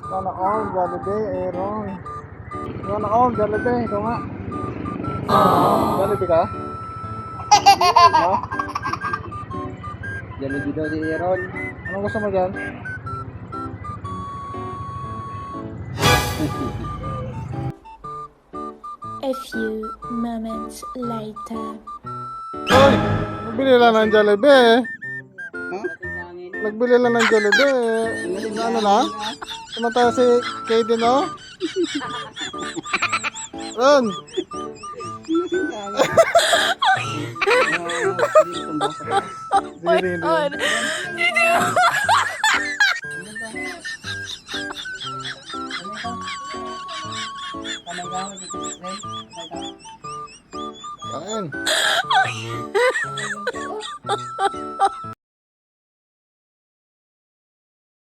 Sana all, Jollibee, Aaron. Sana all, Jollibee, ikaw nga. Jollibee ka? Ha? Jollibee daw si Aaron. Anong gusto mo dyan? A few moments later. Hoy! Nagbili lang ng Jollibee. Ha? Nagbili lang ng Jollibee. Ano na? Tumatawa si Kaden, no? Ron! Hindi. Kain.